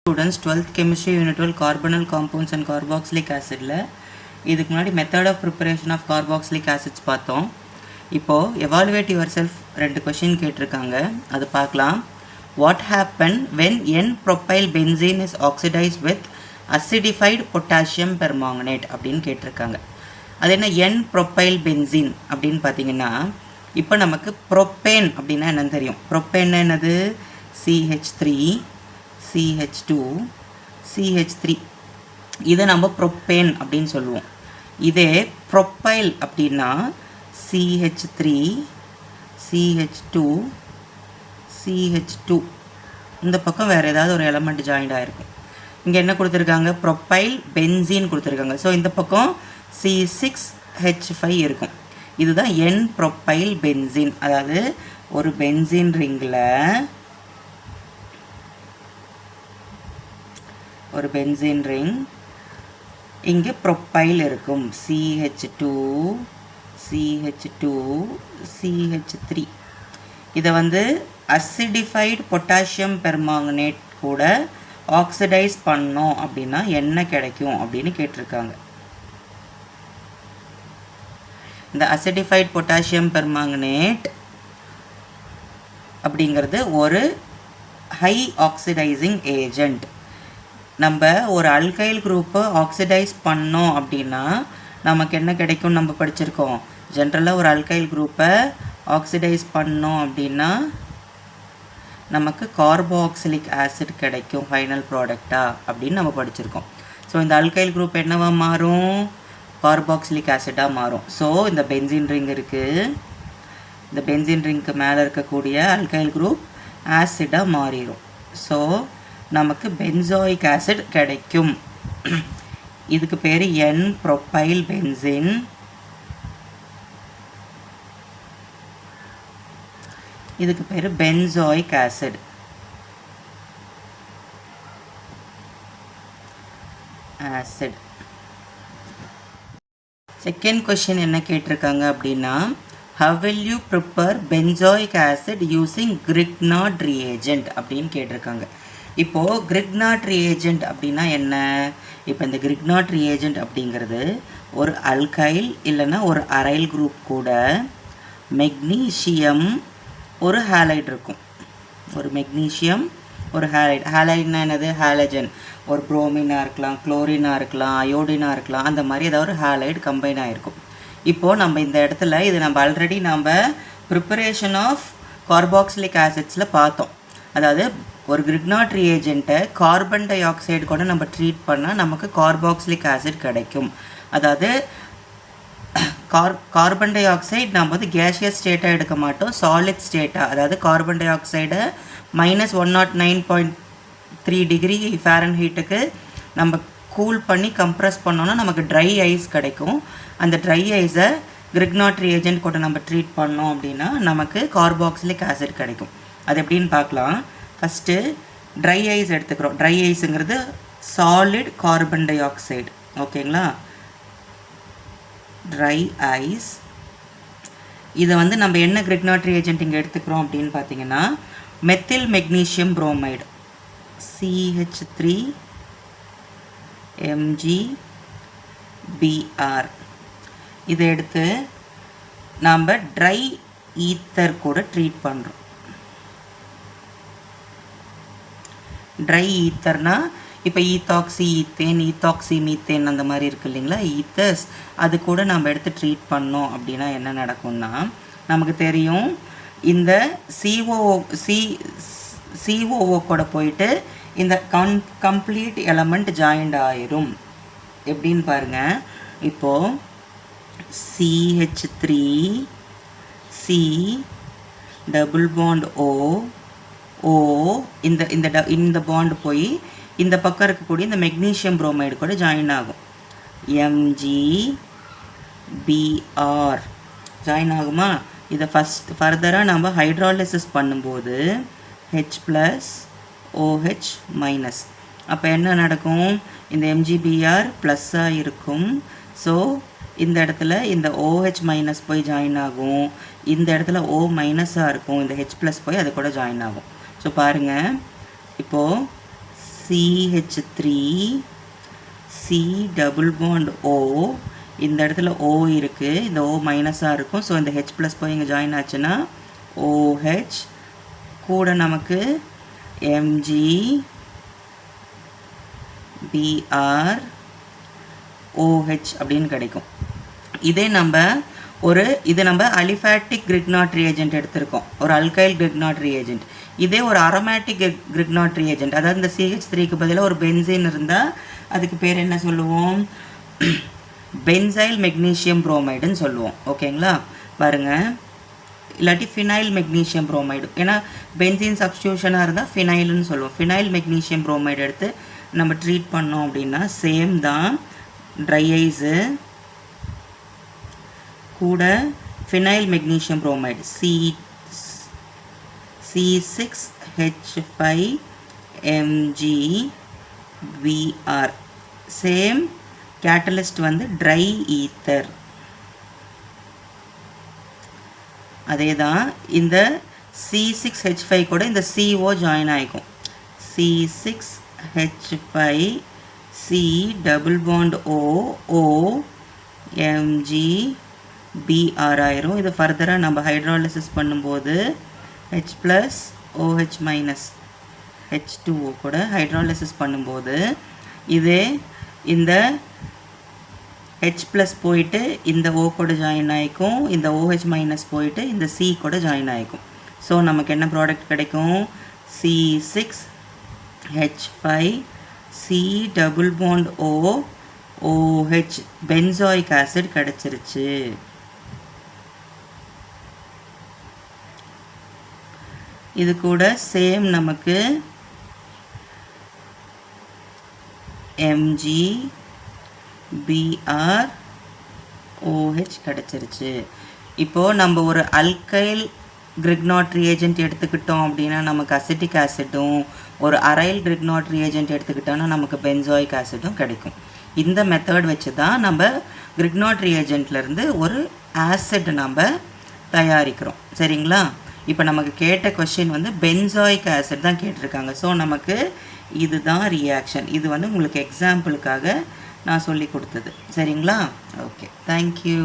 Students 12th chemistry unit 12 carbonyl compounds and carboxylic acid இதுக்கு முன்னாடி method of preparation of carboxylic acids பார்த்தோம். இப்போ evaluate yourself ரெண்டு question கேட்டிருக்காங்க, அது பார்க்கலாம். What happen when N-propyl benzene is oxidized with acidified potassium permanganate அப்படின்னு கேட்டிருக்காங்க. அது என்ன N-propyl benzene அப்படின்னு பார்த்தீங்கன்னா, இப்போ நமக்கு propane அப்படின்னா என்னன்னு தெரியும். propane என்னது? CH3 CH2 CH3 இதை நம்ம propane அப்படின்னு சொல்லுவோம். இதே propyl அப்படின்னா CH3 CH2 CH2 இந்த பக்கம் வேறு ஏதாவது ஒரு எலமெண்ட் ஜாயிண்ட் ஆகிருக்கும். இங்கே என்ன கொடுத்துருக்காங்க? propyl benzene கொடுத்துருக்காங்க. ஸோ இந்த பக்கம் C6H5 இருக்கும். இதுதான் N-propyl benzene. அதாவது ஒரு பென்சீன் ரிங்கில் ஒரு பென்சீன் ரிங், இங்கே ப்ரொப்பைல் இருக்கும் CH2 CH2 CH3. இதை வந்து அசிடிஃபைடு பொட்டாசியம் பெர்மாங்கனேட் கூட ஆக்சிடைஸ் பண்ணோம் அப்படின்னா என்ன கிடைக்கும் அப்படின்னு கேட்டிருக்காங்க. இந்த அசிடிஃபைடு பொட்டாசியம் பெர்மாங்கனேட் அப்படிங்கிறது ஒரு ஹை ஆக்சிடைசிங் ஏஜெண்ட். நம்ம ஒரு அல்கைல் குரூப்பை ஆக்சிடைஸ் பண்ணோம் அப்படின்னா நமக்கு என்ன கிடைக்கும்? நம்ம படிச்சிருக்கோம். ஜென்ரலாக ஒரு அல்கைல் குரூப்பை ஆக்சிடைஸ் பண்ணோம் அப்படின்னா நமக்கு கார்பாக்சிலிக் ஆசிட் கிடைக்கும் ஃபைனல் ப்ராடக்டாக அப்படின்னு நம்ம படிச்சிருக்கோம். ஸோ இந்த அல்கைல் குரூப் என்னவா மாறும்? கார்பாக்சிலிக் ஆசிடாக மாறும். ஸோ இந்த பென்சீன் ரிங் இருக்குது, இந்த பென்சீன் ரிங்க்கு மேலே இருக்கக்கூடிய அல்கைல் குரூப் ஆசிடாக மாறிடும். ஸோ நமக்கு பென்சாயிக் ஆசிட் கிடைக்கும். இதுக்கு பேர் N-propyl benzene. இதுக்கு பேர் பென்சாயிக் ஆசிட். செகண்ட் கொஸ்டின் என்ன கேட்டிருக்காங்க அப்படின்னா, how will you prepare benzoic acid using Grignard reagent அப்படின்னு கேட்டிருக்காங்க. இப்போது Grignard reagent அப்படின்னா என்ன? இப்போ இந்த Grignard reagent அப்படிங்கிறது ஒரு அல்கைல் இல்லைன்னா ஒரு அரைல் குரூப் கூட மெக்னீஷியம் ஒரு ஹாலைட் இருக்கும். ஒரு மெக்னீஷியம் ஒரு ஹாலைட். ஹாலைட்னா என்னது? ஹாலஜன். ஒரு புரோமினாக இருக்கலாம், குளோரினாக இருக்கலாம், அயோடினாக இருக்கலாம், அந்த மாதிரி ஏதாவது ஒரு ஹாலைட் கம்பைன் ஆகிருக்கும். இப்போது நம்ம இந்த இடத்துல இது நம்ம ஆல்ரெடி நம்ம ப்ரிப்பரேஷன் ஆஃப் கார்பாக்சிலிக் ஆசிட்ஸில் பார்த்தோம். அதாவது ஒரு Grignard ரியேஜெண்ட்டை கார்பன் டை ஆக்சைடு கூட நம்ம ட்ரீட் பண்ணால் நமக்கு கார்பாக்சிலிக் ஆசிட் கிடைக்கும். அதாவது கார்பன் டை ஆக்சைடு நம்ம வந்து கேஷியஸ் ஸ்டேட்டாக எடுக்க மாட்டோம், சாலிட் ஸ்டேட்டாக. அதாவது கார்பன் டை ஆக்சைடை -109.3 டிகிரி ஃபாரன்ஹீட்டுக்கு நம்ம கூல் பண்ணி கம்ப்ரெஸ் பண்ணோன்னா நமக்கு ட்ரை ஐஸ் கிடைக்கும். அந்த ட்ரை ஐஸை Grignard ரியேஜெண்ட் கூட நம்ம ட்ரீட் பண்ணோம் அப்படின்னா நமக்கு கார்பாக்சிலிக் ஆசிட் கிடைக்கும். அது எப்படின்னு பார்க்கலாம். ஃபஸ்ட்டு ட்ரை ஐஸ் எடுத்துக்கிறோம். ட்ரை ஐஸுங்கிறது சாலிட் கார்பன் டை ஆக்சைடு, ஓகேங்களா? Dry ice. இதை வந்து நம்ம என்ன Grignard ரியேஜெண்ட் இங்கே எடுத்துக்கிறோம் அப்படின்னு பார்த்தீங்கன்னா, methyl magnesium bromide CH3 MgBr. இதை எடுத்து நாம் ட்ரை ஈத்தர் கூட ட்ரீட் பண்ணுறோம். ட்ரை ஈத்தர்னா இப்போ ஈத்தாக்சி ஈத்தேன், ஈத்தாக்சி மீத்தேன் அந்த மாதிரி இருக்குது இல்லைங்களா, ஈத்தர்ஸ். அது கூட நம்ம எடுத்து ட்ரீட் பண்ணோம் அப்படின்னா என்ன நடக்கும்னா, நமக்கு தெரியும் இந்த COO கூட போயிட்டு இந்த கம்ப்ளீட் எலமெண்ட் ஜாயிண்ட் ஆயிரும். எப்படின்னு பாருங்கள். இப்போது CH3 C double bond O இந்த பாண்ட் போய் இந்த பக்கம் இருக்கக்கூடிய இந்த மெக்னீஷியம் புரோமைடு கூட ஜாயின் ஆகும். MgBr ஜாயின் ஆகுமா? இதை ஃபர்தராக நம்ம ஹைட்ராலிசிஸ் பண்ணும்போது H+OH-. அப்போ என்ன நடக்கும்? இந்த MgBr ப்ளஸ்ஸாக இருக்கும். ஸோ இந்த இடத்துல இந்த OH- போய் ஜாயின் ஆகும். இந்த இடத்துல O- இருக்கும். இந்த H+ போய் அது கூட ஜாயின் ஆகும். ஸோ பாருங்கள், இப்போது CH3 C double bond O. இந்த இடத்துல O இருக்குது, இந்த O மைனஸாக இருக்கும். ஸோ இந்த H ப்ளஸ் போய் இங்கே ஜாயின் ஆச்சுன்னா OH கூட நமக்கு Mg Br OH அப்படின்னு கிடைக்கும். இதே இது நம்ம அலிஃபேட்டிக் கிரிக்னாட் ரியேஜென்ட் எடுத்திருக்கோம், ஒரு அல்கைல் கிரிக்னாட் ரியேஜென்ட். இதே ஒரு அரோமேட்டிக் கிரிக்னாட் ரியேஜென்ட், அதாவது இந்த CH3க்கு பதிலாக ஒரு பென்சீன் இருந்தால் அதுக்கு பேர் என்ன சொல்லுவோம்? பென்சைல் மெக்னீஷியம் புரோமைடுன்னு சொல்லுவோம். ஓகேங்களா? பாருங்கள், இல்லாட்டி ஃபினைல் மெக்னீஷியம் புரோமைடு. ஏன்னா பென்சீன் சப்ஸ்டியூஷனாக இருந்தால் ஃபினைல்னு சொல்லுவோம். ஃபினைல் மெக்னீஷியம் புரோமைடு எடுத்து நம்ம ட்ரீட் பண்ணோம் அப்படின்னா சேம் தான். ட்ரை ஐஸு கூட phenyl magnesium bromide C6H5MgBr. Same catalyst வந்து ட்ரை ஈத்தர். அதே தான் இந்த C6H5 கூட இந்த CO ஜாயின் ஆகிக்கும். C6H5 C double bond O MgBr ஆயிரும். இது ஃபர்தராக நம்ம ஹைட்ராலிசிஸ் பண்ணும்போது H plus OH minus H2O கூட ஹைட்ராலிசிஸ் பண்ணும்போது இதே இந்த H ப்ளஸ் போயிட்டு இந்த O கூட ஜாயின் ஆகிக்கும், இந்த OH மைனஸ் போயிட்டு இந்த C கூட ஜாயின் ஆகிக்கும். ஸோ நமக்கு என்ன ப்ராடக்ட் கிடைக்கும்? C6H5 C double bond OH benzoic acid கிடச்சிருச்சு. இது கூட சேம் நமக்கு MgBr OH கிடச்சிருச்சு. இப்போது நம்ம ஒரு அல்கைல் கிரிக்னாட் ரியேஜென்ட் எடுத்துக்கிட்டோம் அப்படின்னா நமக்கு அசிட்டிக் ஆசிட்டும், ஒரு அரைல் கிரிக்னாட் ரியேஜென்ட் எடுத்துக்கிட்டோன்னா நமக்கு பென்சாயிக் ஆசிட்டும் கிடைக்கும். இந்த மெத்தட் வச்சு தான் நம்ம கிரிக்னாட் ரியேஜென்ட்லேருந்து ஒரு ஆசிட் நம்ம தயாரிக்கிறோம். சரிங்களா? இப்போ நமக்கு கேட்ட கொஸ்டின் வந்து பென்சாயிக் ஆசிட் தான் கேட்டிருக்காங்க. ஸோ நமக்கு இதுதான் ரியாக்ஷன். இது வந்து உங்களுக்கு எக்ஸாம்பிளுக்காக நான் சொல்லி கொடுத்தது. சரிங்களா? Okay, thank you.